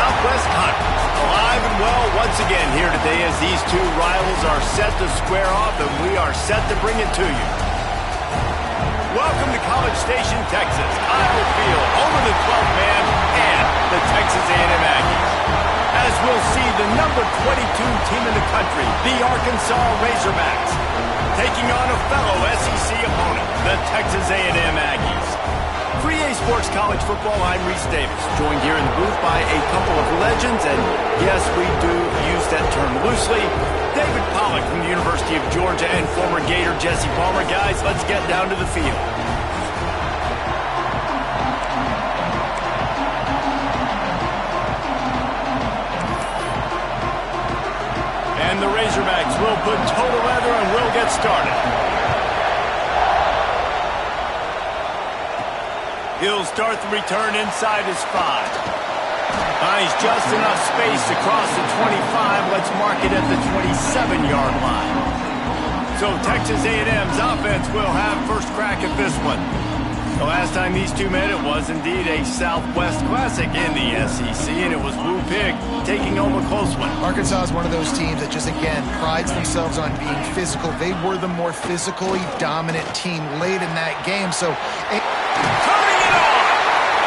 Southwest Conference. Alive and well once again here today as these two rivals are set to square off, and we are set to bring it to you. Welcome to College Station, Texas. Kyle Field, home of the 12th man and the Texas A&M Aggies. As we'll see, the number 22 team in the country, the Arkansas Razorbacks, taking on a fellow SEC opponent, the Texas A&M Aggies. For EA Sports College Football, I'm Reese Davis, joined here in the booth by a couple of legends, and yes, we do use that term loosely. David Pollack from the University of Georgia and former Gator Jesse Palmer. Guys, let's get down to the field. And the Razorbacks will put total leather and we'll get started. He'll start the return inside his 5. Finds just enough space to cross the 25. Let's mark it at the 27-yard line. So Texas A&M's offense will have first crack at this one. The last time these two met, it was indeed a Southwest Classic in the SEC, and it was Blue Pig taking home a close one. Arkansas is one of those teams that just, again, prides themselves on being physical. They were the more physically dominant team late in that game, so... Turning it on!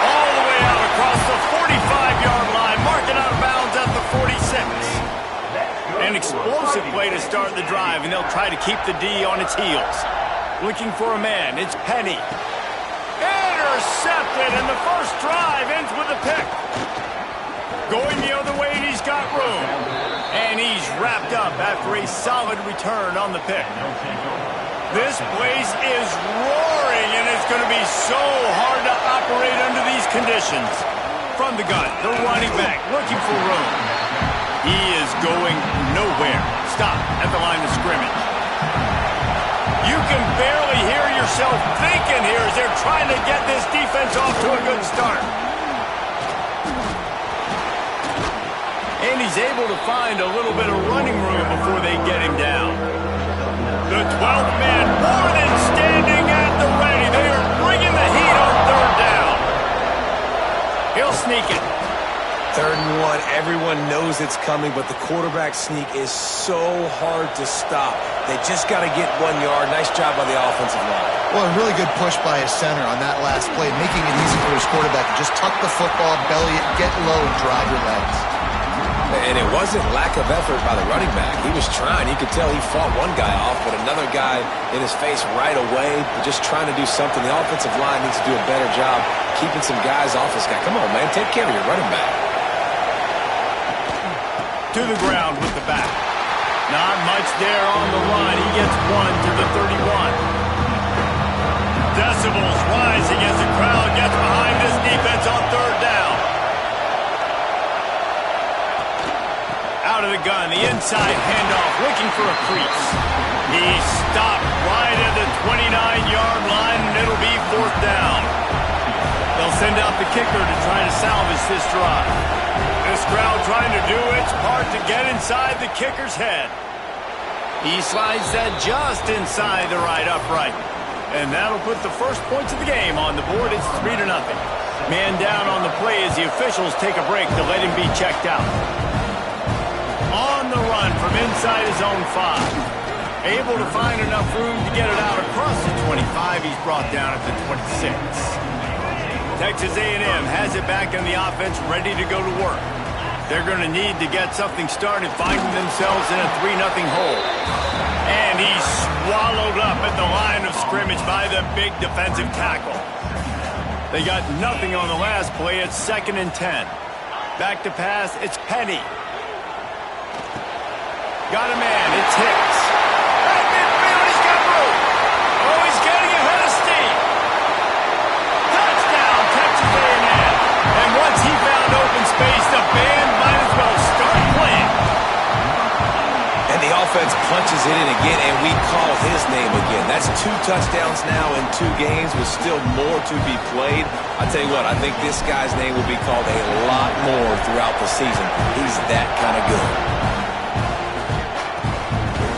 All the way out across the 45-yard line, marking out of bounds at the 46. An explosive play to start the drive, and they'll try to keep the D on its heels. Looking for a man, it's Penny. Intercepted, and the first drive ends with a pick. Going the other way, and he's got room. And he's wrapped up after a solid return on the pick. This place is roaring, and it's going to be so hard to operate under these conditions. From the gun, the running back looking for room. He is going nowhere. Stop at the line of scrimmage. You can barely hear yourself thinking here as they're trying to get this defense off to a good start. And he's able to find a little bit of running room before they get him down. The 12th man more than standing at the ready. They are bringing the heat on third down. He'll sneak it. 3rd and 1, everyone knows it's coming, but the quarterback sneak is so hard to stop. They just got to get 1 yard. Nice job by the offensive line. Well, a really good push by his center on that last play, making it easy for his quarterback to just tuck the football, belly it, get low, and drive your legs. And it wasn't lack of effort by the running back. He was trying. You could tell he fought one guy off, but another guy in his face right away, just trying to do something. The offensive line needs to do a better job keeping some guys off this guy. Come on, man. Take care of your running back. To the ground with the back. Not much there on the run. He gets 1 to the 31. Decibels rising as the crowd gets behind this defense on 3rd down. Out of the gun, the inside handoff, looking for a crease. He stopped right at the 29-yard line, and it'll be 4th down. They'll send out the kicker to try to salvage this drive. This crowd trying to do its part to get inside the kicker's head. He slides that just inside the right upright. And that'll put the first points of the game on the board. It's 3-0. Man down on the play as the officials take a break to let him be checked out. On the run from inside his own 5. Able to find enough room to get it out across the 25. He's brought down at the 26. Texas A&M has it back in the offense, ready to go to work. They're going to need to get something started, finding themselves in a 3-0 hole. And he's swallowed up at the line of scrimmage by the big defensive tackle. They got nothing on the last play. It's 2nd and 10. Back to pass, it's Penny. Got a man, it's Hicks. Right midfield, he's got room. Oh, he's getting ahead of steam. Touchdown, Texas A&M. And once he found open space, the band might as well start playing. And the offense punches it in again, and we call his name again. That's 2 touchdowns now in 2 games with still more to be played. I tell you what, I think this guy's name will be called a lot more throughout the season. He's that kind of good.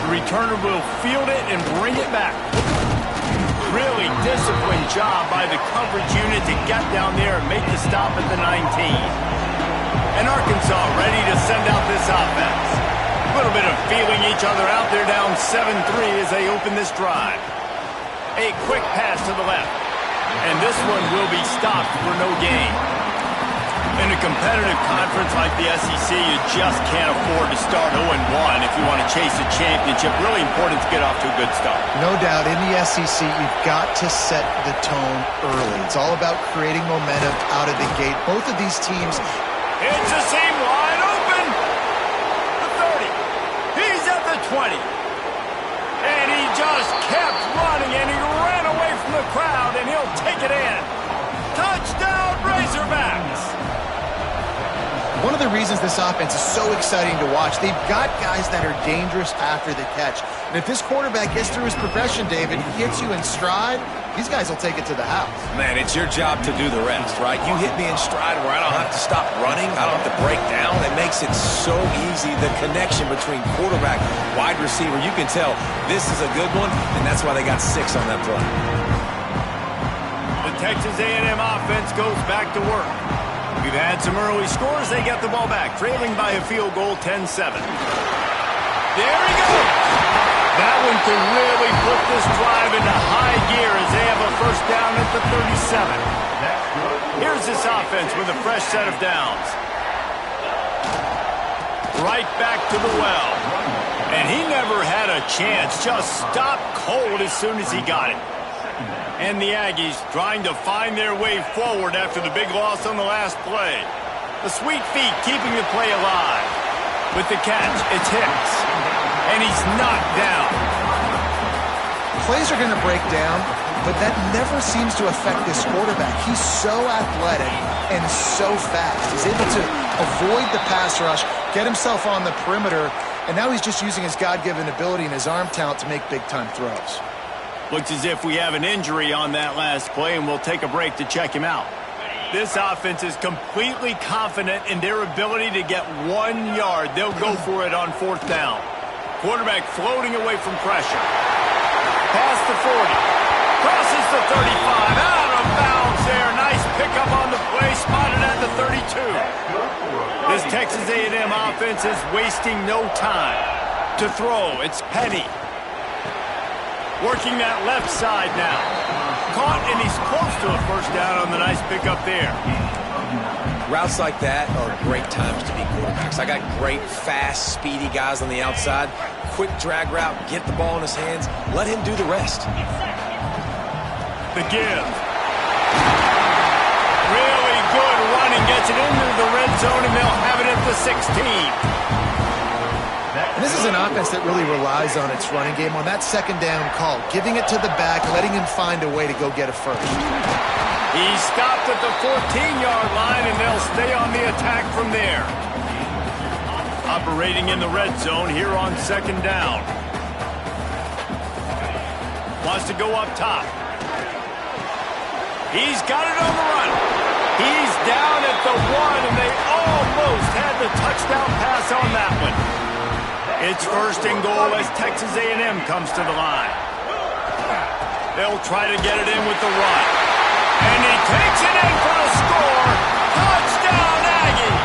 The returner will field it and bring it back. Really disciplined job by the coverage unit to get down there and make the stop at the 19. And Arkansas ready to send out this offense. A little bit of feeling each other out there, down 7-3 as they open this drive. A quick pass to the left. And this one will be stopped for no gain. In a competitive conference like the SEC, you just can't afford to start 0-1 if you want to chase a championship. Really important to get off to a good start. No doubt, in the SEC, you've got to set the tone early. It's all about creating momentum out of the gate. Both of these teams... It's a seam wide open. The 30. He's at the 20. And he just kept running, and he ran away from the crowd, and he'll take it in. Touchdown, Razorbacks! One of the reasons this offense is so exciting to watch, they've got guys that are dangerous after the catch. And if this quarterback gets through his progression, David, hits you in stride, these guys will take it to the house. Man, it's your job to do the rest, right? You hit me in stride where I don't have to stop running. I don't have to break down. It makes it so easy. The connection between quarterback, wide receiver, you can tell this is a good one, and that's why they got 6 on that play. The Texas A&M offense goes back to work. We've had some early scores. They get the ball back, trailing by a field goal, 10-7. There he goes. That one can really put this drive into high gear as they have a first down at the 37. Here's this offense with a fresh set of downs. Right back to the well. And he never had a chance. Just stopped cold as soon as he got it. And the Aggies trying to find their way forward after the big loss on the last play. The sweet feet keeping the play alive. With the catch, it's Hicks. And he's knocked down. Plays are going to break down, but that never seems to affect this quarterback. He's so athletic and so fast. He's able to avoid the pass rush, get himself on the perimeter, and now he's just using his God-given ability and his arm talent to make big-time throws. Looks as if we have an injury on that last play, and we'll take a break to check him out. This offense is completely confident in their ability to get 1 yard. They'll go for it on 4th down. Quarterback floating away from pressure. Past the 40. Crosses the 35. Out of bounds there. Nice pickup on the play. Spotted at the 32. This Texas A&M offense is wasting no time. To throw, it's Penny. Working that left side now. Caught, and he's close to a first down on the nice pickup there. Routes like that are great times to be quarterbacks. I got great, fast, speedy guys on the outside. Quick drag route, get the ball in his hands, let him do the rest. The give. Really good running, gets it into the red zone, and they'll have it at the 16. And this is an offense that really relies on its running game on that second down call, giving it to the back, letting him find a way to go get a first. He stopped at the 14-yard line, and they'll stay on the attack from there. Operating in the red zone here on 2nd down. Wants to go up top. He's got it on the run. He's down at the 1, and they almost had the touchdown pass on that one. It's 1st and goal as Texas A&M comes to the line. They'll try to get it in with the run. And he takes it in for the score. Touchdown, Aggie!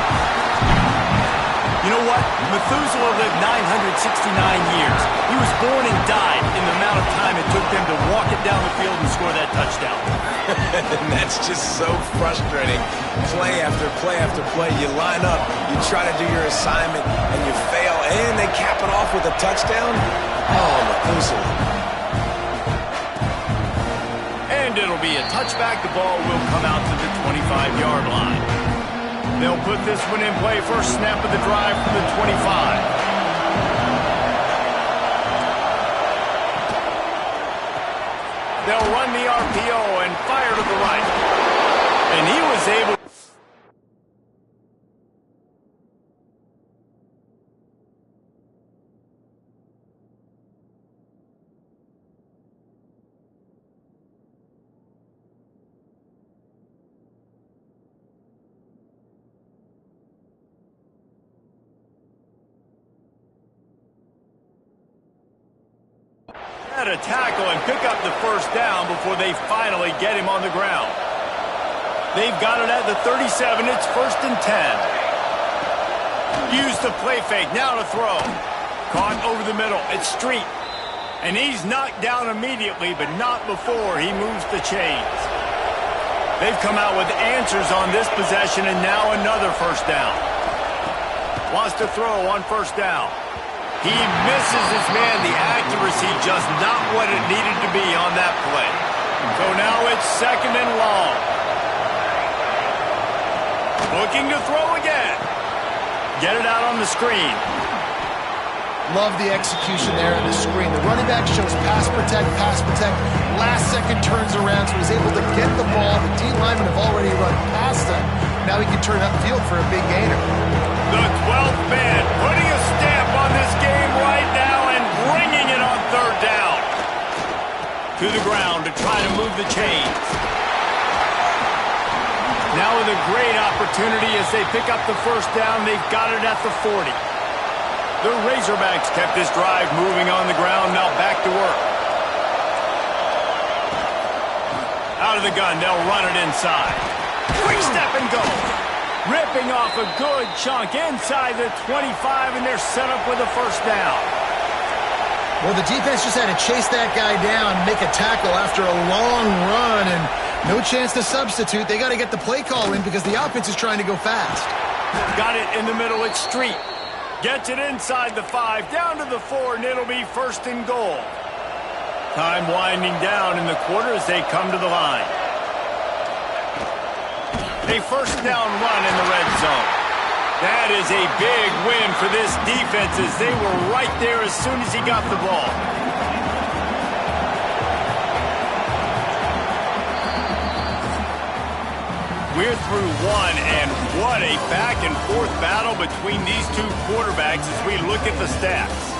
You know what? Methuselah lived 969 years. He was born and died in the amount of time it took them to walk it down the field and score that touchdown. And that's just so frustrating. Play after play after play. You line up, you try to do your assignment, and you fail, and they cap it off with a touchdown. Oh, Methuselah. And it'll be a touchback. The ball will come out to the 25-yard line. They'll put this one in play. First snap of the drive from the 25. They'll run the RPO and fire to the right. And he was able... to tackle and pick up the first down before they finally get him on the ground. They've got it at the 37. It's 1st and 10. Use the play fake. Now to throw. Caught over the middle. It's Street. And he's knocked down immediately, but not before he moves the chains. They've come out with answers on this possession, and now another first down. Wants to throw on first down. He misses his man. The accuracy just not what it needed to be on that play. So now it's second and long. Looking to throw again. Get it out on the screen. Love the execution there on the screen. The running back shows pass protect, pass protect. Last second turns around, so he's able to get the ball. The D linemen have already run past him. Now he can turn upfield for a big gainer. The 12th man putting a stamp on this game right now and bringing it on third down. To the ground to try to move the chains. Now with a great opportunity as they pick up the first down. They've got it at the 40. The Razorbacks kept this drive moving on the ground. Now back to work. Out of the gun, they'll run it inside. Quick step and go. Ripping off a good chunk inside the 25, and they're set up with a first down. Well, the defense just had to chase that guy down, make a tackle after a long run, and no chance to substitute. They got to get the play call in because the offense is trying to go fast. Got it in the middle. It's Street. Gets it inside the 5, down to the 4, and it'll be first and goal. Time winding down in the quarter as they come to the line. A first down run in the red zone. That is a big win for this defense as they were right there as soon as he got the ball. We're through one, and what a back-and-forth battle between these two quarterbacks as we look at the stats.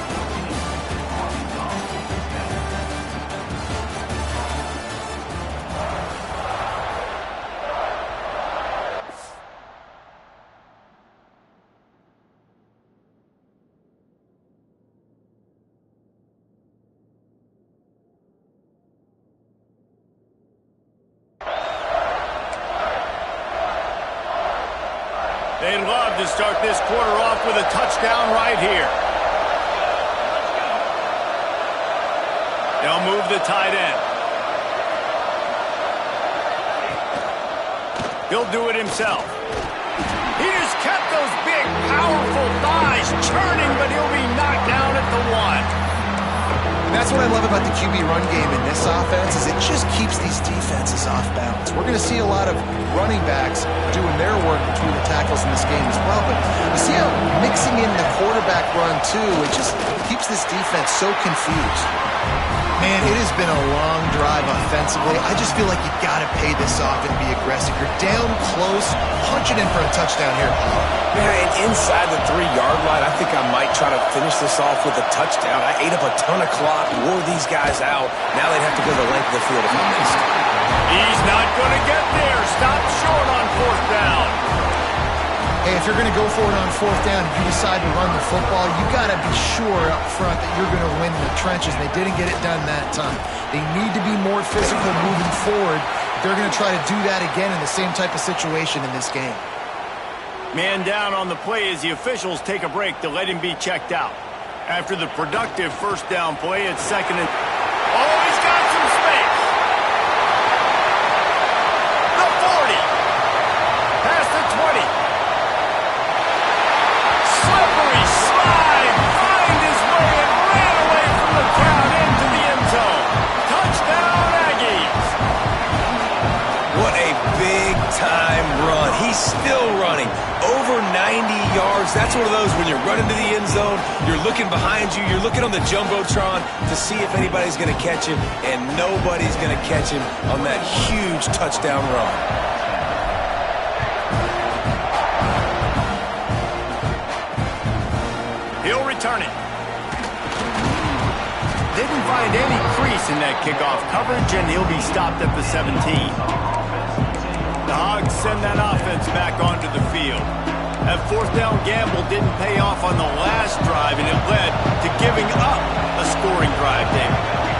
They'd love to start this quarter off with a touchdown right here. They'll move the tight end. He'll do it himself. He just kept those big, powerful thighs churning, but he'll be knocked down at the 1. That's what I love about the QB run game in this offense is it just keeps these defenses off balance. We're going to see a lot of running backs doing their work between the tackles in this game as well, but you see how mixing in the quarterback run too, it just keeps this defense so confused. Man, it has been a long drive offensively. I just feel like you got to pay this off and be aggressive. You're down close, punch it in for a touchdown here. Yeah, and inside the 3-yard line, I think I might try to finish this off with a touchdown. I ate up a ton of clock, wore these guys out. Now they'd have to go the length of the field if I missed. He's not going to get there. Stop short on fourth down. Hey, if you're going to go for it on fourth down, if you decide to run the football, you got to be sure up front that you're going to win the trenches. They didn't get it done that time. They need to be more physical moving forward. They're going to try to do that again in the same type of situation in this game. Man down on the play as the officials take a break to let him be checked out. After the productive first down play, it's second and... Oh, he's got some space. The 40. Past the 20. Slippery slide. Find his way and ran away from the crowd into the end zone. Touchdown, Aggies. What a big-time run. He's still running. Over 90 yards. That's one of those when you're running to the end zone, you're looking behind you, you're looking on the Jumbotron to see if anybody's going to catch him, and nobody's going to catch him on that huge touchdown run. He'll return it. Didn't find any crease in that kickoff coverage, and he'll be stopped at the 17. The Hogs send that offense back onto the field. That fourth down gamble didn't pay off on the last drive, and it led to giving up a scoring drive there.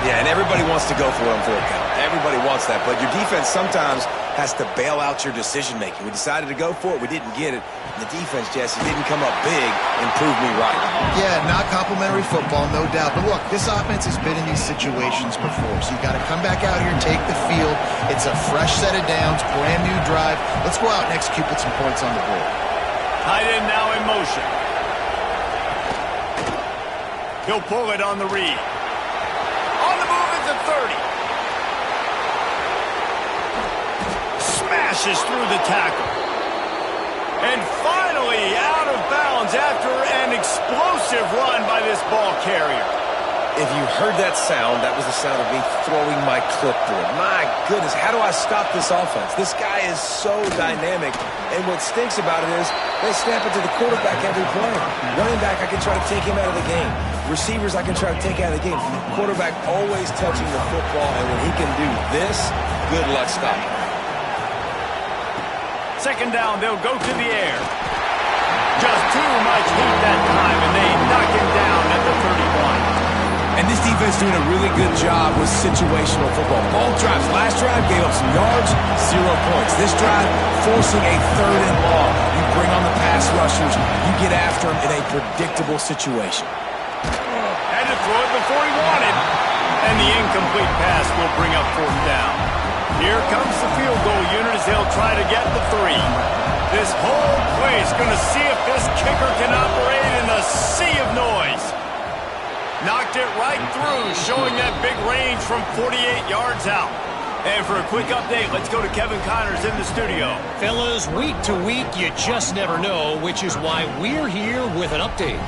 Yeah, and everybody wants to go for it on fourth down. everybody wants that, but your defense sometimes has to bail out your decision-making. We decided to go for it. We didn't get it. And the defense, Jesse, didn't come up big and prove me right. Yeah, not complimentary football, no doubt. But look, this offense has been in these situations before, so you've got to come back out here and take the field. It's a fresh set of downs, brand new drive. Let's go out and execute, put some points on the board. Tight end now in motion. He'll pull it on the read. On the move at the 30. Smashes through the tackle. And finally out of bounds after an explosive run by this ball carrier. If you heard that sound, that was the sound of me throwing my clipboard. My goodness, how do I stop this offense? This guy is so dynamic. And what stinks about it is they snap it to the quarterback every play. Running back, I can try to take him out of the game. Receivers, I can try to take out of the game. Quarterback always touching the football, and when he can do this, good luck stopping. Second down, they'll go to the air. Just too much heat that time, and they knock him down at the 31. And this defense doing a really good job with situational football. All drives. Last drive gave up some yards, 0 points. This drive, forcing a 3rd and long. You bring on the pass rushers. You get after them in a predictable situation. Had to throw it before he wanted. And the incomplete pass will bring up 4th down. Here comes the field goal unit as they'll try to get the 3. This whole place going to see if this kicker can operate in a sea of noise. Knocked it right through, showing that big range from 48 yards out. And for a quick update, let's go to Kevin Connors in the studio. Fellas, week to week, you just never know, which is why we're here with an update.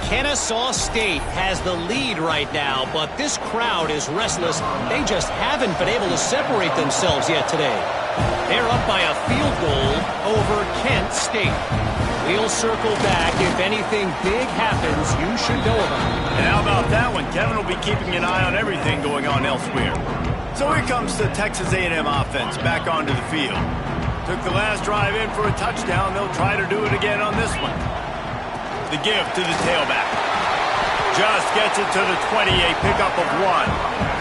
Kennesaw State has the lead right now, but this crowd is restless. They just haven't been able to separate themselves yet today. They're up by a field goal over Kent State. We'll circle back. If anything big happens, you should know about it. And how about that one? Kevin will be keeping an eye on everything going on elsewhere. So here comes the Texas A&M offense back onto the field. Took the last drive in for a touchdown. They'll try to do it again on this one. The give to the tailback. Just gets it to the 20, a pickup of 1.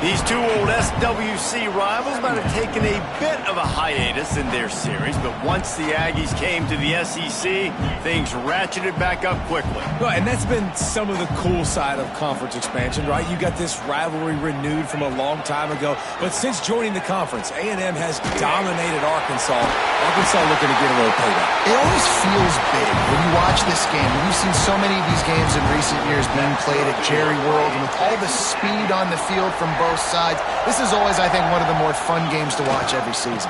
These two old SWC rivals might have taken a bit of a hiatus in their series, but once the Aggies came to the SEC, things ratcheted back up quickly. Well, and that's been some of the cool side of conference expansion, right? You got this rivalry renewed from a long time ago, but since joining the conference, A&M has dominated Arkansas. Arkansas looking to get a little payback. It always feels big when you watch this game. We've seen so many of these games in recent years being played at Jerry World, and with all the speed on the field from both sides, this is always, I think, one of the more fun games to watch every season.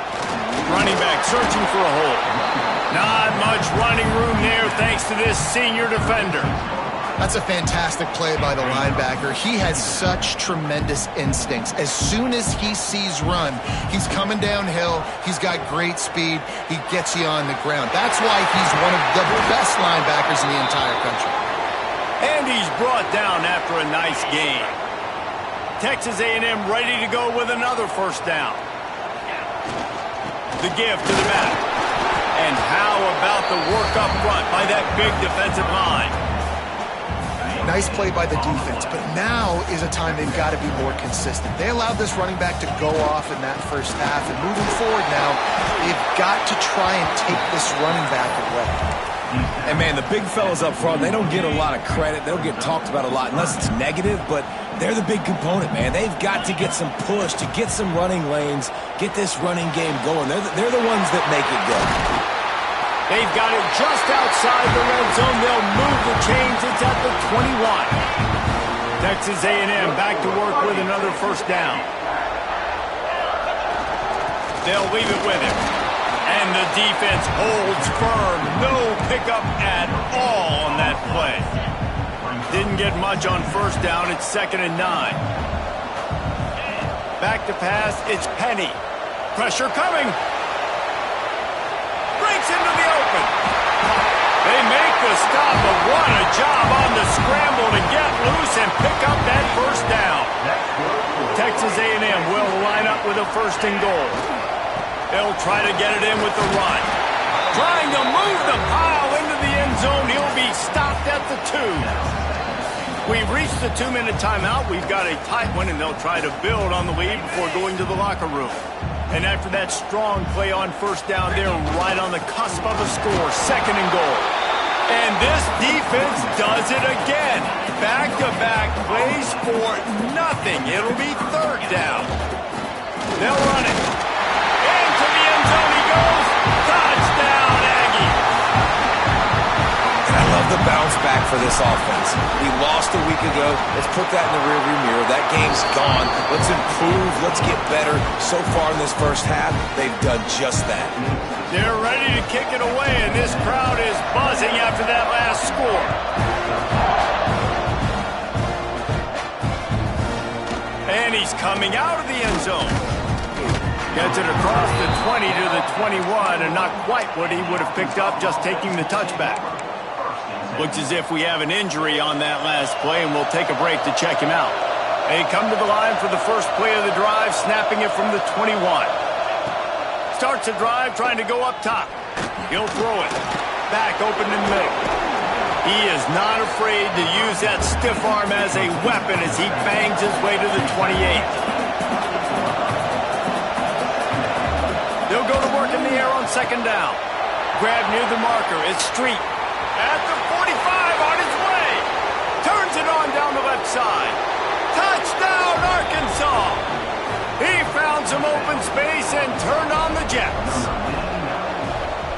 Running back searching for a hole. Not much running room there thanks to this senior defender. That's a fantastic play by the linebacker. He has such tremendous instincts. As soon as he sees run, he's coming downhill. He's got great speed. He gets you on the ground. That's why he's one of the best linebackers in the entire country. And he's brought down after a nice gain. Texas A&M ready to go with another 1st down. The give to the back. And how about the work up front by that big defensive line? Nice play by the defense, but now is a time they've got to be more consistent. They allowed this running back to go off in that first half, and moving forward now, they've got to try and take this running back away. And, man, the big fellas up front, they don't get a lot of credit. They don't get talked about a lot unless it's negative, but they're the big component, man. They've got to get some push, to get some running lanes, get this running game going. They're the ones that make it go. They've got it just outside the red zone. They'll move the chains. It's at the 21. Texas A&M back to work with another 1st down. They'll leave it with him. And the defense holds firm. No pickup at all on that play. Didn't get much on 1st down. It's 2nd and 9. Back to pass. It's Penny. Pressure coming. Breaks into the open. They make the stop, but what a job on the scramble to get loose and pick up that 1st down. Texas A&M will line up with a 1st and goal. They'll try to get it in with the run. Trying to move the pile into the end zone. He'll be stopped at the 2. We've reached the 2-minute timeout. We've got a tight one, and they'll try to build on the lead before going to the locker room. And after that strong play on first down, they're right on the cusp of a score. 2nd and goal. And this defense does it again. Back-to-back plays for nothing. It'll be 3rd down. They'll run it. Into the end zone he goes. Touchdown, Aggie. And I love the bounce back for this offense. We lost a week ago. Let's put that in the rearview mirror. That game's gone. Let's improve. Let's get better. So far in this first half, they've done just that. They're ready to kick it away, and this crowd is buzzing after that last score. And he's coming out of the end zone. Gets it across the 20 to the 21, and not quite what he would have picked up just taking the touchback. Looks as if we have an injury on that last play, and we'll take a break to check him out. They come to the line for the first play of the drive, snapping it from the 21. Starts the drive trying to go up top. He'll throw it. Back open in the middle. He is not afraid to use that stiff arm as a weapon as he bangs his way to the 28. They'll go to work in the air on 2nd down. Grab near the marker. It's Street. At the 45 on his way. Turns it on down the left side. Touchdown, Arkansas. He found some open space and turned on the Jets.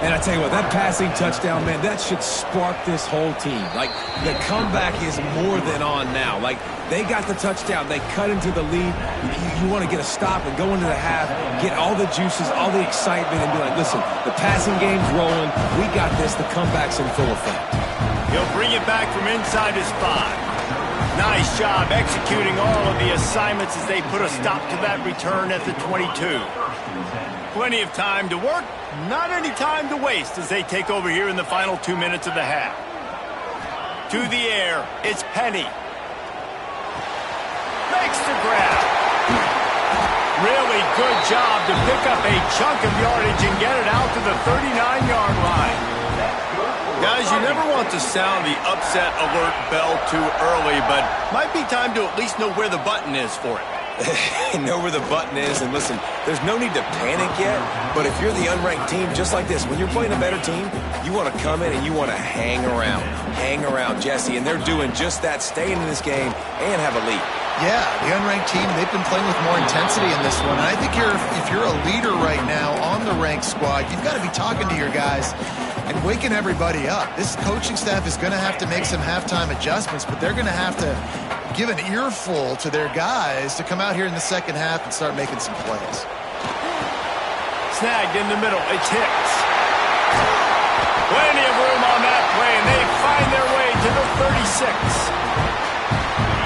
And I tell you what, that passing touchdown, man, that should spark this whole team. Like, the comeback is more than on now. Like, they got the touchdown. They cut into the lead. You want to get a stop and go into the half, get all the juices, all the excitement, and be like, listen, the passing game's rolling. We got this. The comeback's in full effect. He'll bring it back from inside his 5. Nice job executing all of the assignments as they put a stop to that return at the 22. Plenty of time to work, not any time to waste as they take over here in the final 2 minutes of the half. To the air, it's Penny. Makes the grab. Really good job to pick up a chunk of yardage and get it out to the 39-yard line. Guys, you never want to sound the upset alert bell too early, but might be time to at least know where the button is for it. Know where the button is, and listen, there's no need to panic yet, but if you're the unranked team, just like this, when you're playing a better team, you want to come in and you want to hang around, Jesse, and they're doing just that, staying in this game and have a lead. Yeah, the unranked team, they've been playing with more intensity in this one, and I think if you're a leader right now on the ranked squad, you've got to be talking to your guys and waking everybody up. This coaching staff is going to have to make some halftime adjustments, but they're going to have to give an earful to their guys to come out here in the second half and start making some plays. Snagged in the middle. It's Hicks. Plenty of room on that play, and they find their way to the 36.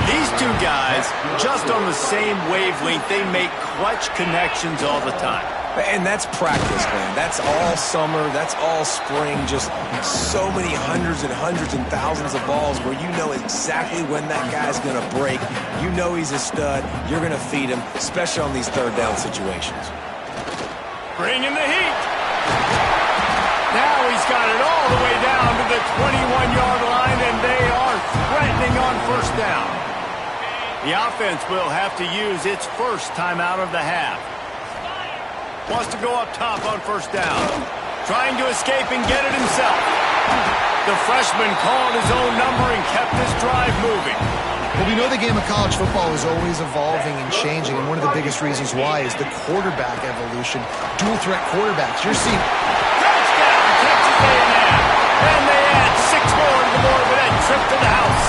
These two guys, just on the same wavelength, they make clutch connections all the time. And that's practice, man. That's all summer. That's all spring. Just so many hundreds and thousands of balls where you know exactly when that guy's going to break. You know he's a stud. You're going to feed him, especially on these 3rd down situations. Bringing the heat. Now he's got it all the way down to the 21-yard line, and they are threatening on 1st down. The offense will have to use its first timeout of the half. Wants to go up top on 1st down. Trying to escape and get it himself. The freshman called his own number and kept this drive moving. Well, we know the game of college football is always evolving and changing, and one of the biggest reasons why is the quarterback evolution. Dual threat quarterbacks. You're seeing... Touchdown, Texas A&M. And they add 6 more to the board with that trip to the house.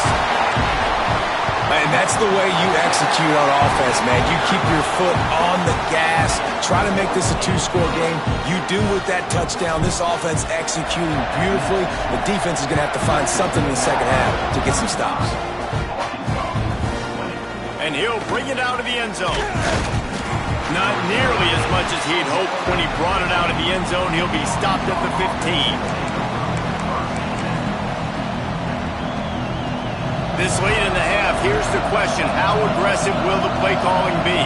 And that's the way you execute on offense, man. You keep your foot on the gas. Try to make this a 2-score game. You do with that touchdown. This offense executing beautifully. The defense is going to have to find something in the second half to get some stops. And he'll bring it out of the end zone. Not nearly as much as he'd hoped when he brought it out of the end zone. He'll be stopped at the 15. This late in the half, here's the question. How aggressive will the play calling be?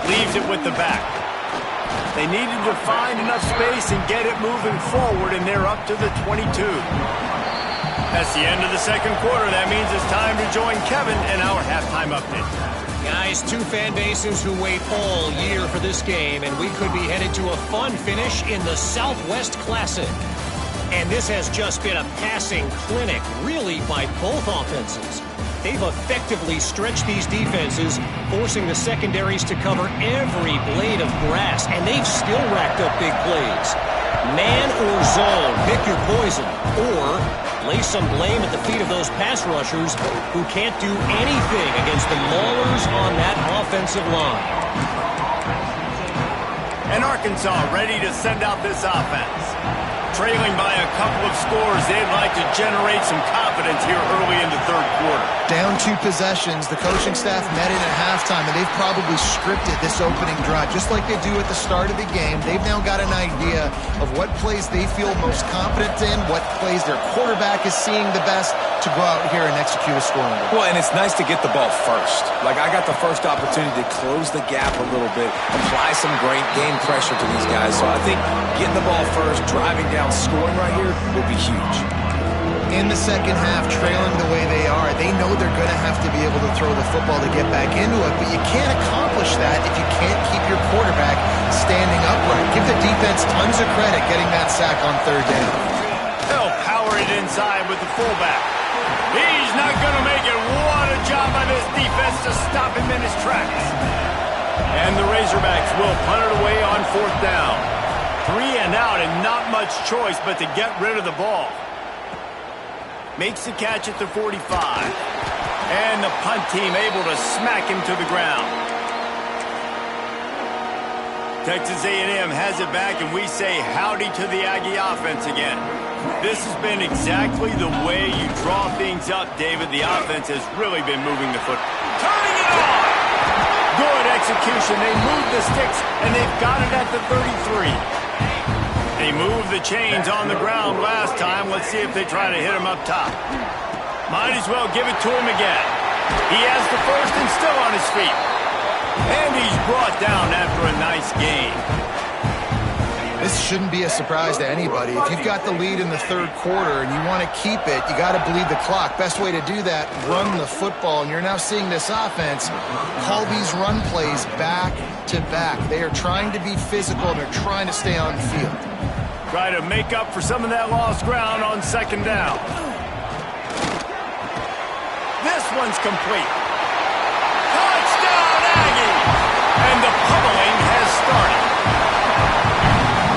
Leaves it with the back. They needed to find enough space and get it moving forward, and they're up to the 22. That's the end of the second quarter. That means it's time to join Kevin in our halftime update. Guys, two fan bases who wait all year for this game, and we could be headed to a fun finish in the Southwest Classic. And this has just been a passing clinic, really, by both offenses. They've effectively stretched these defenses, forcing the secondaries to cover every blade of grass, and they've still racked up big plays. Man or zone, pick your poison, or lay some blame at the feet of those pass rushers who can't do anything against the maulers on that offensive line. And Arkansas ready to send out this offense. Trailing by a couple of scores, they'd like to generate some confidence here early in the third quarter. Down 2 possessions, the coaching staff met in at halftime, and they've probably scripted this opening drive, just like they do at the start of the game. They've now got an idea of what plays they feel most confident in, what plays their quarterback is seeing the best to go out here and execute a scoring goal. Well, and it's nice to get the ball first. Like, I got the first opportunity to close the gap a little bit, apply some great game pressure to these guys. So I think getting the ball first, driving down, scoring right here will be huge. In the second half, trailing the way they are, they know they're going to have to be able to throw the football to get back into it, but you can't accomplish that if you can't keep your quarterback standing upright. Give the defense tons of credit getting that sack on third down. They'll power it inside with the fullback. He's not going to make it. What a job by this defense to stop him in his tracks. And the Razorbacks will punt it away on fourth down. 3 and out, and not much choice but to get rid of the ball. Makes the catch at the 45. And the punt team able to smack him to the ground. Texas A&M has it back, and we say howdy to the Aggie offense again. This has been exactly the way you draw things up, David. The offense has really been moving the football. Turning it on! Good execution. They moved the sticks, and they've got it at the 33. They moved the chains on the ground last time. Let's see if they try to hit him up top. Might as well give it to him again. He has the first and still on his feet. And he's brought down after a nice gain. This shouldn't be a surprise to anybody. If you've got the lead in the third quarter and you want to keep it, you got to bleed the clock. Best way to do that, run the football. And you're now seeing this offense call these run plays back to back. They are trying to be physical, and they're trying to stay on the field. Try to make up for some of that lost ground on second down. This one's complete. Touchdown, Aggie! And the pummeling has started.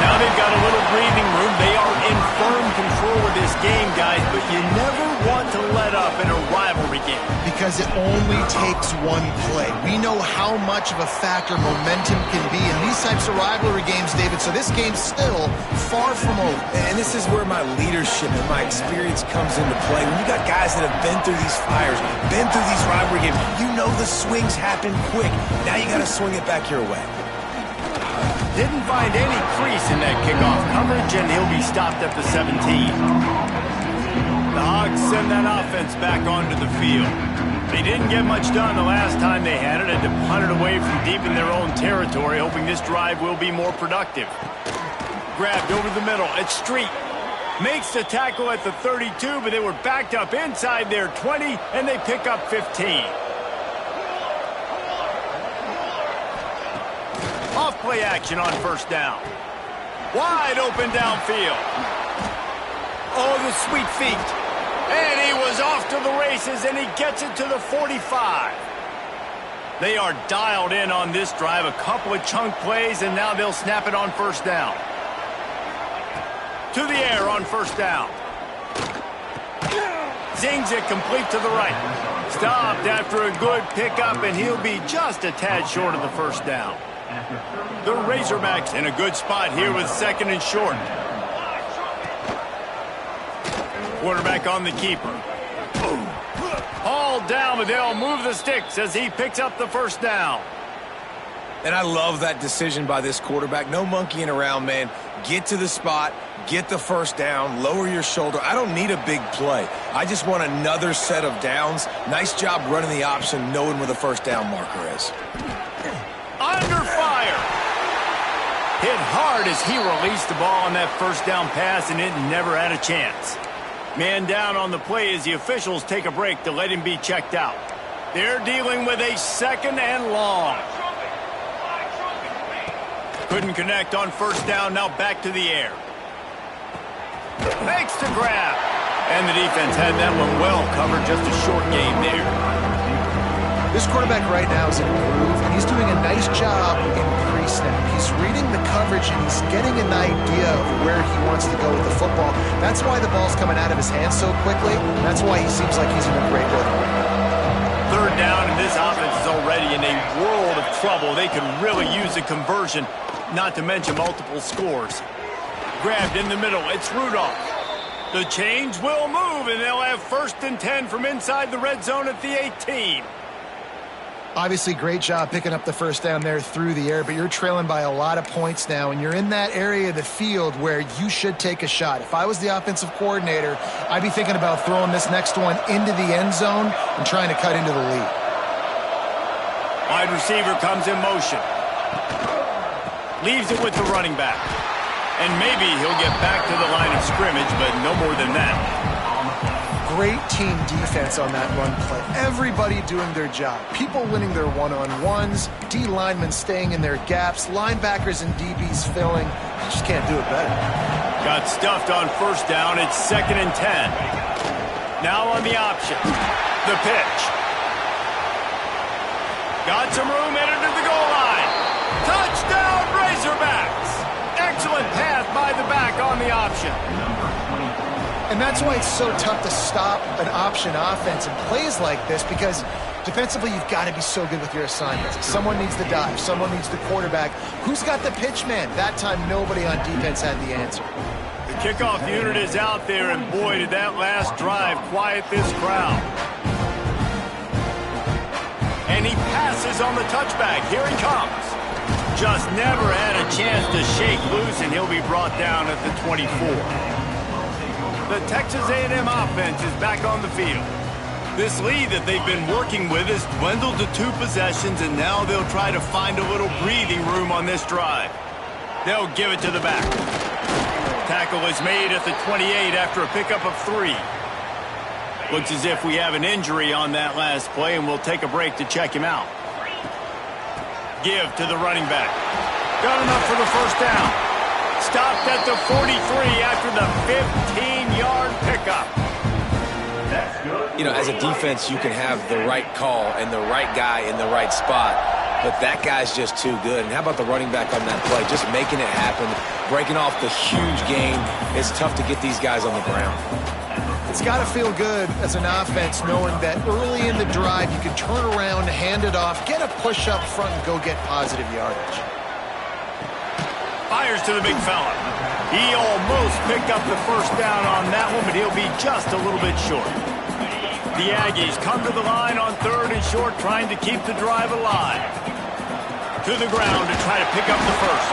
Now they've got a little breathing room. They are in firm control of this game, guys, but you never want to let up in a rivalry game. Because it only takes one play. We know how much of a factor momentum can be in these types of rivalry games, David, so this game's still far from over. And this is where my leadership and my experience comes into play. When you got guys that have been through these fires, been through these rivalry games, you know the swings happen quick. Now you got to swing it back your way. Didn't find any crease in that kickoff coverage, and he'll be stopped at the 17. The Hogs send that offense back onto the field. They didn't get much done the last time they had it, and to punt it away from deep in their own territory, hoping this drive will be more productive. Grabbed over the middle. It's Street. Makes the tackle at the 32, but they were backed up inside their 20, and they pick up 15. Off play action on first down. Wide open downfield. Oh, the sweet feet. And he was off to the races, and he gets it to the 45. They are dialed in on this drive. A couple of chunk plays, and now they'll snap it on first down. To the air on first down. Zings it complete to the right. Stopped after a good pickup, and he'll be just a tad short of the first down. The Razorbacks in a good spot here with second and short. Quarterback on the keeper. Hauled down, but they'll move the sticks as he picks up the first down. And I love that decision by this quarterback. No monkeying around, man. Get to the spot, get the first down, lower your shoulder. I don't need a big play. I just want another set of downs. Nice job running the option, knowing where the first down marker is. Under fire. Hit hard as he released the ball on that first down pass, and it never had a chance. Man down on the play as the officials take a break to let him be checked out. They're dealing with a 2nd and long. Couldn't connect on first down, now back to the air. Makes the grab. And the defense had that one well covered, just a short game there. This quarterback right now is in a groove, and he's doing a nice job in pre-snap. He's reading the coverage, and he's getting an idea of where he wants to go with the football. That's why the ball's coming out of his hands so quickly. That's why he seems like he's in a great rhythm. 3rd down, and this offense is already in a world of trouble. They could really use a conversion, not to mention multiple scores. Grabbed in the middle. It's Rudolph. The chains will move, and they'll have 1st and 10 from inside the red zone at the 18. Obviously, great job picking up the first down there through the air, but you're trailing by a lot of points now, and you're in that area of the field where you should take a shot. If I was the offensive coordinator, I'd be thinking about throwing this next one into the end zone and trying to cut into the lead. Wide receiver comes in motion. Leaves it with the running back. And maybe he'll get back to the line of scrimmage, but no more than that. Great team defense on that run play. Everybody doing their job. People winning their one-on-ones, D linemen staying in their gaps, linebackers and DBs filling. You just can't do it better. Got stuffed on first down. It's 2nd and 10. Now on the option. The pitch. Got some room, headed to the goal line. Touchdown, Razorbacks. Excellent pass by the back on the option. And that's why it's so tough to stop an option offense in plays like this, because defensively you've got to be so good with your assignments. Someone needs the dive. Someone needs the quarterback. Who's got the pitch man? That time nobody on defense had the answer. The kickoff unit is out there, and boy, did that last drive quiet this crowd. And he passes on the touchback. Here he comes. Just never had a chance to shake loose, and he'll be brought down at the 24. The Texas A&M offense is back on the field. This lead that they've been working with has dwindled to 2 possessions, and now they'll try to find a little breathing room on this drive. They'll give it to the back. Tackle is made at the 28 after a pickup of 3. Looks as if we have an injury on that last play, and we'll take a break to check him out. Give to the running back. Got enough for the first down. Stopped at the 43 after the 15-yard pickup. You know, as a defense, you can have the right call and the right guy in the right spot, but that guy's just too good. And how about the running back on that play? Just making it happen, breaking off the huge gain. It's tough to get these guys on the ground. It's got to feel good as an offense knowing that early in the drive you can turn around, hand it off, get a push up front, and go get positive yardage. Fires to the big fella. He almost picked up the first down on that one, but he'll be just a little bit short. The Aggies come to the line on 3rd and short, trying to keep the drive alive. To the ground to try to pick up the first.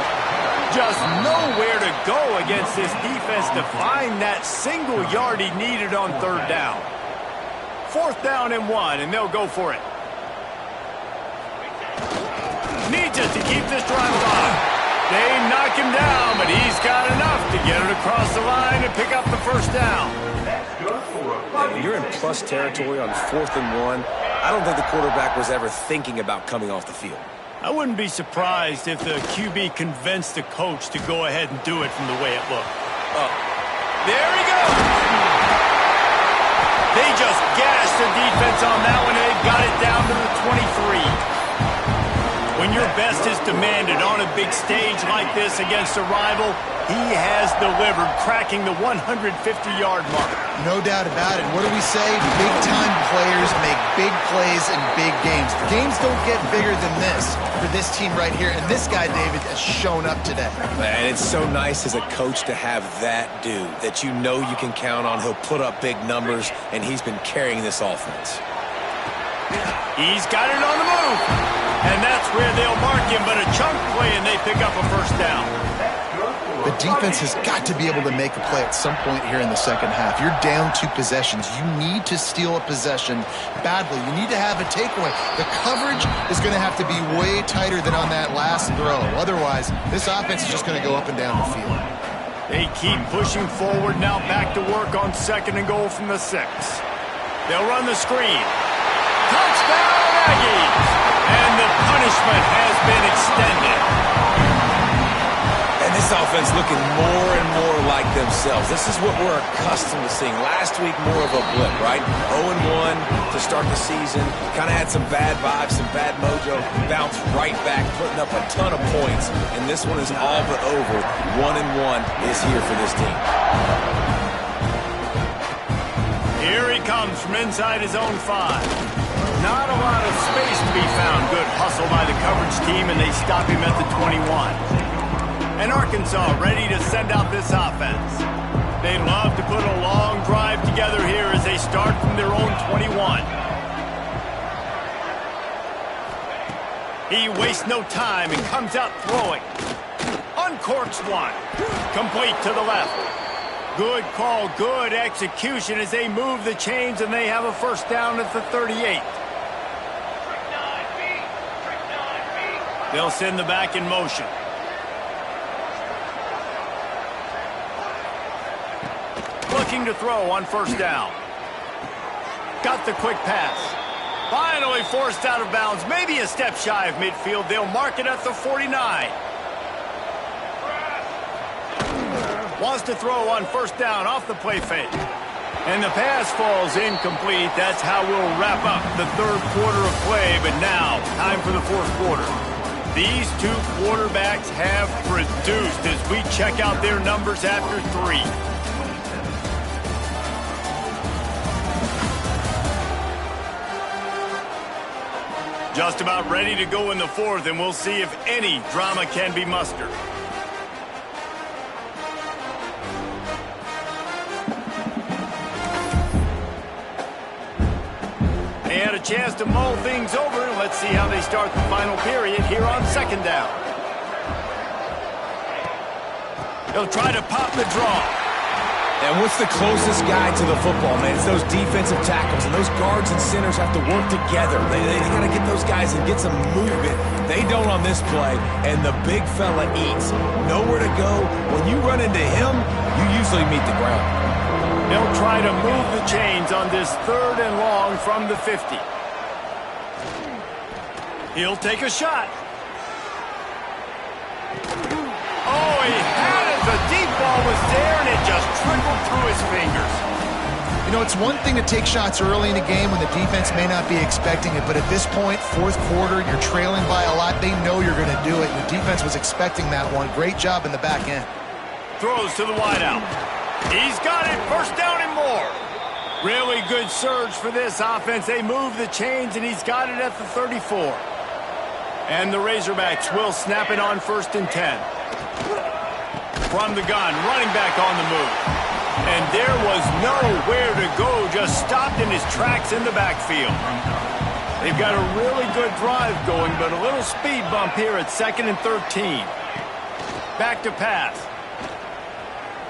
Just nowhere to go against this defense to find that single yard he needed on 3rd down. 4th down and 1, and they'll go for it. Needs it to keep this drive alive. They knock him down, but he's got enough to get it across the line and pick up the first down. When you're in plus territory on 4th and 1, I don't think the quarterback was ever thinking about coming off the field. I wouldn't be surprised if the QB convinced the coach to go ahead and do it from the way it looked. There he goes! They just gashed the defense on that one, and they got it down to the 23. When your best is demanded on a big stage like this against a rival, he has delivered, cracking the 150-yard mark. No doubt about it. What do we say? Big-time players make big plays in big games. The games don't get bigger than this for this team right here, and this guy, David, has shown up today. And it's so nice as a coach to have that dude that you know you can count on. He'll put up big numbers, and he's been carrying this offense. He's got it on the move. And that's where they'll mark him, but a chunk play, and they pick up a first down. The defense has got to be able to make a play at some point here in the second half. You're down 2 possessions. You need to steal a possession badly. You need to have a takeaway. The coverage is going to have to be way tighter than on that last throw. Otherwise, this offense is just going to go up and down the field. They keep pushing forward now, back to work on 2nd and goal from the 6. They'll run the screen. Touchdown, Aggies! And the punishment has been extended. And this offense looking more and more like themselves. This is what we're accustomed to seeing. Last week, more of a blip, right? 0-1 to start the season. Kind of had some bad vibes, some bad mojo. Bounced right back, putting up a ton of points. And this one is all but over. 1-1 is here for this team. Here he comes from inside his own 5. Not a lot of space to be found. Good hustle by the coverage team, and they stop him at the 21. And Arkansas ready to send out this offense. They love to put a long drive together here as they start from their own 21. He wastes no time and comes out throwing. Uncorks one. Complete to the left. Good call, good execution as they move the chains, and they have a first down at the 38. They'll send the back in motion. Looking to throw on first down. Got the quick pass. Finally forced out of bounds. Maybe a step shy of midfield. They'll mark it at the 49. Wants to throw on first down off the play fake. And the pass falls incomplete. That's how we'll wrap up the 3rd quarter of play. But now, time for the 4th quarter. These two quarterbacks have produced as we check out their numbers after 3. Just about ready to go in the 4th, and we'll see if any drama can be mustered. They had a chance to mull things over. Let's see how they start the final period here on 2nd down. They'll try to pop the draw. And what's the closest guy to the football, man? It's those defensive tackles, and those guards and centers have to work together. They got to get those guys and get some movement. They don't on this play, and the big fella eats. Nowhere to go. When you run into him, you usually meet the ground. They'll try to move the chains on this 3rd and long from the 50. He'll take a shot. Oh, he had it. The deep ball was there, and it just trickled through his fingers. You know, it's one thing to take shots early in a game when the defense may not be expecting it, but at this point, 4th quarter, you're trailing by a lot. They know you're going to do it. The defense was expecting that one. Great job in the back end. Throws to the wideout. He's got it. First down and more. Really good surge for this offense. They move the chains, and he's got it at the 34. And the Razorbacks will snap it on 1st and 10. From the gun, running back on the move. And there was nowhere to go, just stopped in his tracks in the backfield. They've got a really good drive going, but a little speed bump here at 2nd and 13. Back to pass.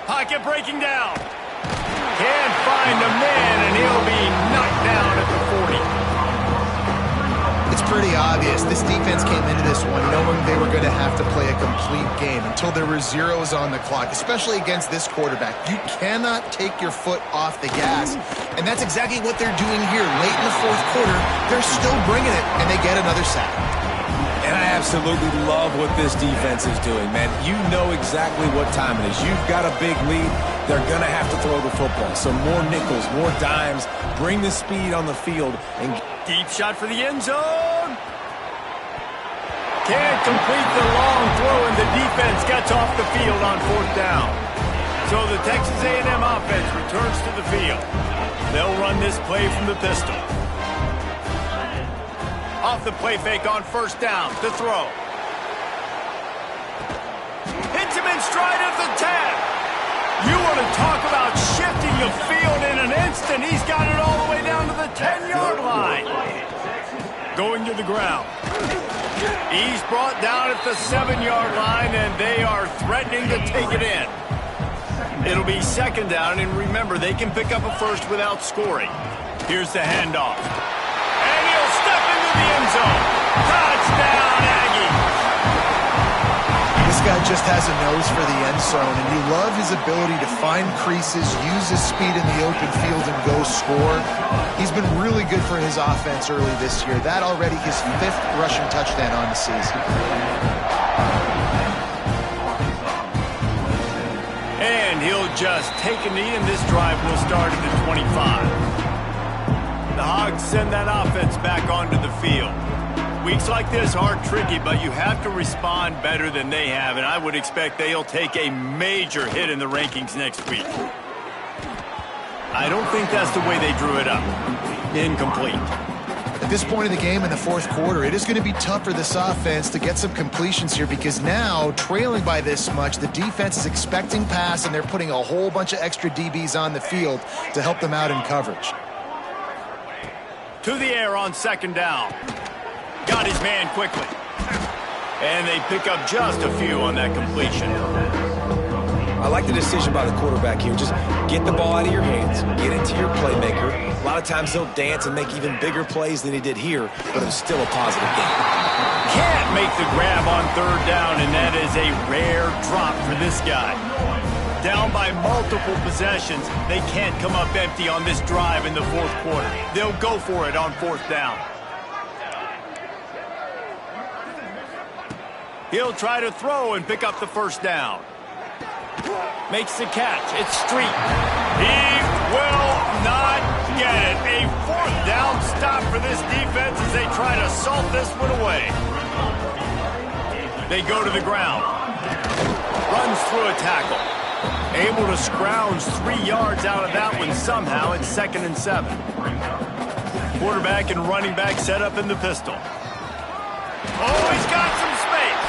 Pocket breaking down. Can't find a man, and he'll be knocked down at the 40. It's pretty obvious. This defense came into this one knowing they were going to have to play a complete game until there were zeros on the clock, especially against this quarterback. You cannot take your foot off the gas, and that's exactly what they're doing here. Late in the 4th quarter, they're still bringing it, and they get another sack. And I absolutely love what this defense is doing, man. You know exactly what time it is. You've got a big lead. They're going to have to throw the football. So more nickels, more dimes, bring the speed on the field. And deep shot for the end zone. Can't complete the long throw, and the defense gets off the field on 4th down. So the Texas A&M offense returns to the field. They'll run this play from the pistol. Off the play fake on 1st down to throw. Hits him in stride at the 10. You want to talk about shifting the field in an instant. He's got it all the way down to the 10-yard line. Going to the ground. He's brought down at the 7-yard line, and they are threatening to take it in. It'll be 2nd down, and remember, they can pick up a first without scoring. Here's the handoff. And he'll step into the end zone. Touchdown, Aggies. This guy just has a nose for the end zone, and you love his ability to find creases, use his speed in the open field, and go score. He's been really good for his offense early this year. That already his 5th rushing touchdown on the season. And he'll just take a knee, and this drive will start at the 25. The Hogs send that offense back onto the field. Weeks like this are tricky, but you have to respond better than they have, and I would expect they'll take a major hit in the rankings next week. I don't think that's the way they drew it up. Incomplete. At this point in the game in the 4th quarter, it is going to be tough for this offense to get some completions here because now, trailing by this much, the defense is expecting pass, and they're putting a whole bunch of extra DBs on the field to help them out in coverage. To the air on 2nd down. Got his man quickly. And they pick up just a few on that completion. I like the decision by the quarterback here. Just get the ball out of your hands, get it to your playmaker. A lot of times he'll dance and make even bigger plays than he did here, but it was still a positive game. Can't make the grab on 3rd down, and that is a rare drop for this guy. Down by multiple possessions, they can't come up empty on this drive in the 4th quarter. They'll go for it on 4th down. He'll try to throw and pick up the 1st down. Makes the catch. It's Street. He will not get it. A 4th down stop for this defense as they try to salt this one away. They go to the ground. Runs through a tackle. Able to scrounge 3 yards out of that one somehow. It's 2nd and 7. Quarterback and running back set up in the pistol. Oh, he's got some space.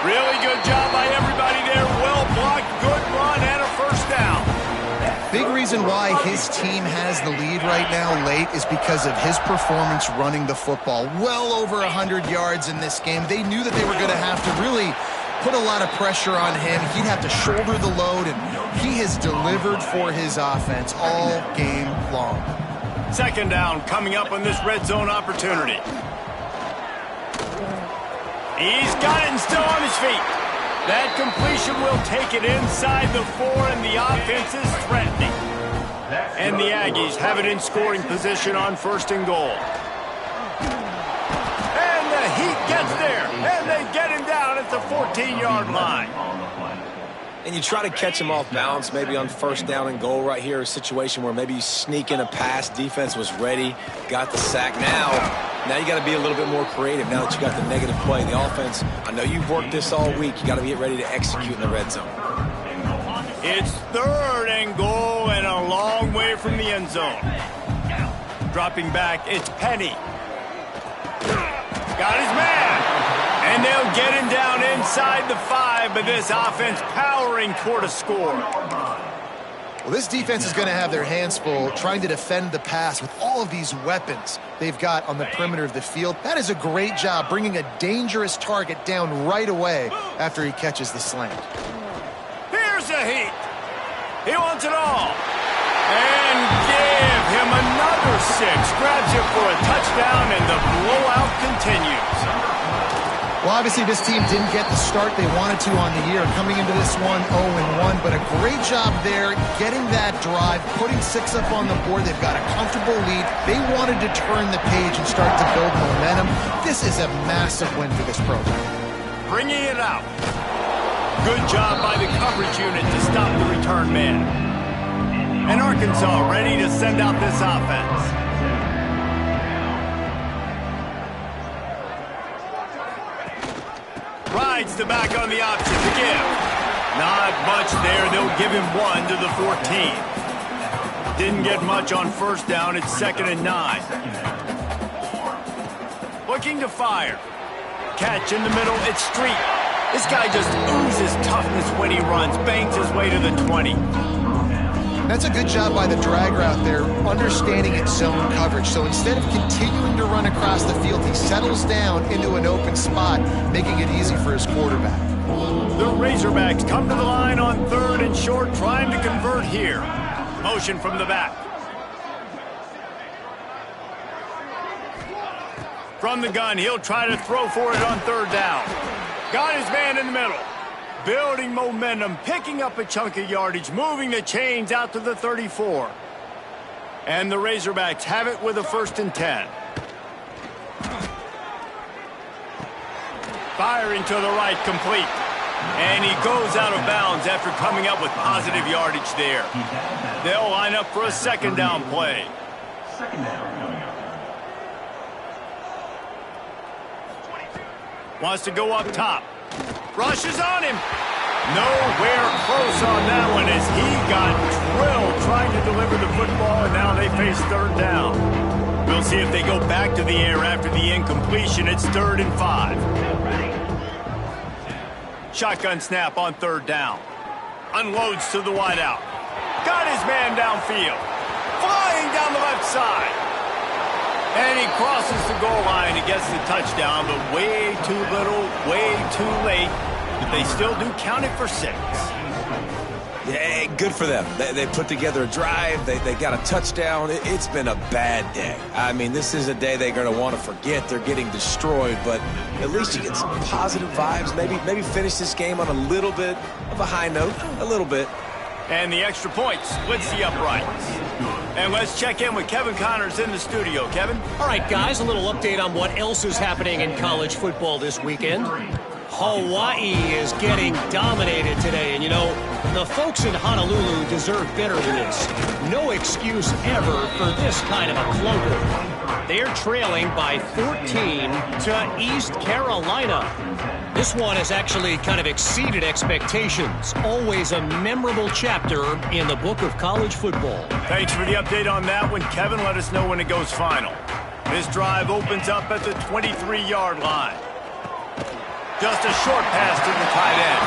Really good job by everybody there. Well blocked, good run, and a 1st down. Big reason why his team has the lead right now late is because of his performance running the football. Well over 100 yards in this game. They knew that they were going to have to really put a lot of pressure on him. He'd have to shoulder the load, and he has delivered for his offense all game long. 2nd down coming up on this red zone opportunity. He's got it and still on his feet. That completion will take it inside the 4, and the offense is threatening. And the Aggies have it in scoring position on 1st and goal. And the Heat gets there, and they get him down at the 14-yard line. And you try to catch him off balance, maybe on 1st down and goal right here, a situation where maybe you sneak in a pass, defense was ready, got the sack. Now you got to be a little bit more creative now that you got the negative play. The offense, I know you've worked this all week. You got to get ready to execute in the red zone. It's 3rd and goal and a long way from the end zone. Dropping back, it's Penny. Got his man. And they'll get him down inside the 5, but this offense powering toward a score. Well, this defense is going to have their hands full trying to defend the pass with all of these weapons they've got on the perimeter of the field. That is a great job bringing a dangerous target down right away after he catches the slant. Here's the Heat. He wants it all. And give him another 6. Grabs it for a touchdown, and the blowout continues. Well, obviously this team didn't get the start they wanted to on the year, coming into this one 0-1, but a great job there getting that drive, putting 6 up on the board. They've got a comfortable lead. They wanted to turn the page and start to build momentum. This is a massive win for this program. Bringing it out. Good job by the coverage unit to stop the return man. And Arkansas ready to send out this offense. Rides the back on the option to give. Not much there. They'll give him 1 to the 14. Didn't get much on 1st down. It's 2nd and 9. Looking to fire. Catch in the middle. It's Street. This guy just oozes toughness when he runs. Bangs his way to the 20. That's a good job by the drag route there, understanding its zone coverage. So instead of continuing to run across the field, he settles down into an open spot, making it easy for his quarterback. The Razorbacks come to the line on 3rd and short, trying to convert here. Motion from the back. From the gun, he'll try to throw for it on 3rd down. Got his man in the middle. building momentum, picking up a chunk of yardage, moving the chains out to the 34. And the Razorbacks have it with a 1st and 10. Firing to the right, complete. And he goes out of bounds after coming up with positive yardage there. They'll line up for a 2nd down play. Second down. Wants to go up top. Rushes on him. Nowhere close on that one as he got drilled trying to deliver the football, and now they face 3rd down. We'll see if they go back to the air after the incompletion. It's 3rd and 5. Shotgun snap on 3rd down. Unloads to the wideout. Got his man downfield. Flying down the left side. And he crosses the goal line and gets the touchdown, but way too little, way too late. But they still do count it for 6. Yeah, good for them. They put together a drive. They got a touchdown. It's been a bad day. I mean, this is a day they're going to want to forget. They're getting destroyed, but at least you get some positive vibes. Maybe finish this game on a little bit of a high note, a little bit. And the extra point splits the uprights. And let's check in with Kevin Connors in the studio. Kevin? All right, guys, a little update on what else is happening in college football this weekend. Hawaii is getting dominated today, and you know, the folks in Honolulu deserve better than this. No excuse ever for this kind of a clunker. They're trailing by 14 to East Carolina. This one has actually kind of exceeded expectations. Always a memorable chapter in the book of college football. Thanks for the update on that one, Kevin. Let us know when it goes final. This drive opens up at the 23-yard line. Just a short pass to the tight end.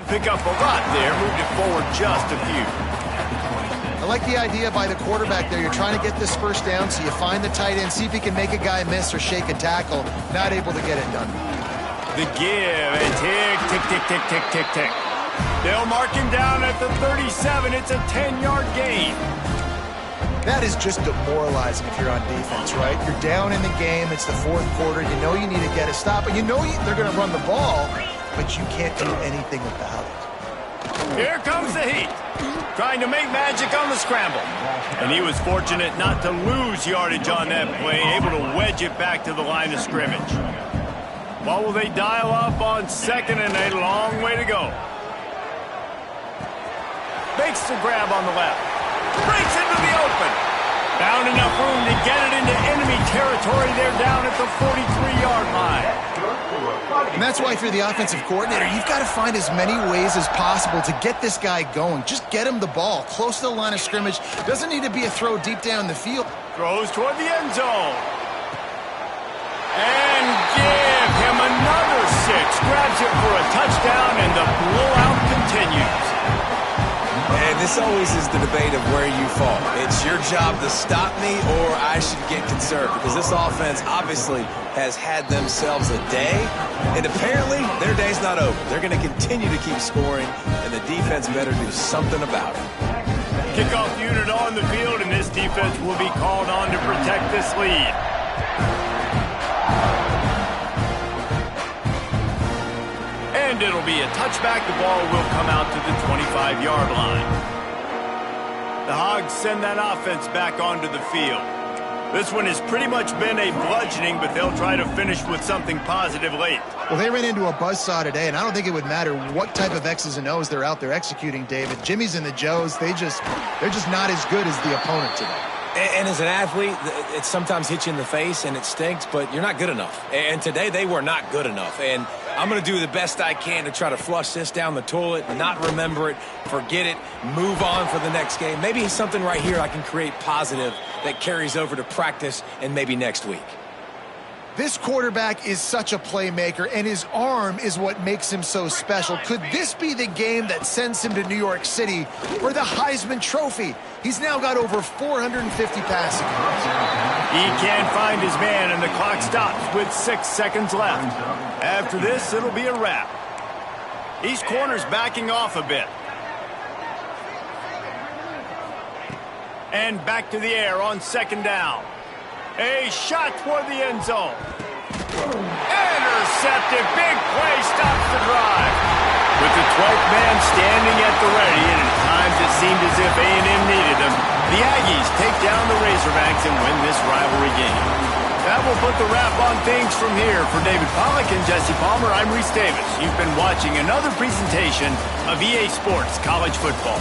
Pick up a lot there, moved it forward just a few. I like the idea by the quarterback there. You're trying to get this 1st down, so you find the tight end, see if he can make a guy miss or shake a tackle. Not able to get it done. The give, and tick, tick, tick, tick, tick, tick, tick. They'll mark him down at the 37. It's a 10-yard gain. That is just demoralizing if you're on defense, right? You're down in the game. It's the 4th quarter. You know you need to get a stop, and you know they're going to run the ball, but you can't do anything about it. Here comes the heat. Trying to make magic on the scramble. And he was fortunate not to lose yardage on that play, able to wedge it back to the line of scrimmage. What will they dial up on 2nd and a long way to go? Makes the grab on the left. Breaks into the open. Found enough room to get it into enemy territory. They're down at the 43-yard line. And that's why if you're the offensive coordinator, you've got to find as many ways as possible to get this guy going. Just get him the ball close to the line of scrimmage. Doesn't need to be a throw deep down the field. Throws toward the end zone. And give him another 6. Grabs it for a touchdown, and the blowout continues. And this always is the debate of where you fall. It's your job to stop me, or I should get concerned, because this offense obviously has had themselves a day, and apparently their day's not over. They're going to continue to keep scoring, and the defense better do something about it. Kickoff unit on the field, and this defense will be called on to protect this lead. And it'll be a touchback. The ball will come out to the 25-yard line. The Hogs send that offense back onto the field. This one has pretty much been a bludgeoning, but they'll try to finish with something positive late. Well, they ran into a buzzsaw today, and I don't think it would matter what type of X's and O's they're out there executing, David. Jimmy's and the Joes, they're just not as good as the opponent today. And as an athlete, it sometimes hits you in the face and it stinks, but you're not good enough. And today they were not good enough. And I'm going to do the best I can to try to flush this down the toilet, not remember it, forget it, move on for the next game. Maybe something right here I can create positive that carries over to practice and maybe next week. This quarterback is such a playmaker, and his arm is what makes him so special. Could this be the game that sends him to New York City for the Heisman Trophy? He's now got over 450 passing yards. He can't find his man, and the clock stops with 6 seconds left. After this, it'll be a wrap. East corner's backing off a bit. And back to the air on second down. A shot toward the end zone. Intercepted. Big play stops the drive. With the 12th man standing at the ready, and at times it seemed as if A&M needed them, the Aggies take down the Razorbacks and win this rivalry game. That will put the wrap on things from here. For David Pollack and Jesse Palmer, I'm Reese Davis. You've been watching another presentation of EA Sports College Football.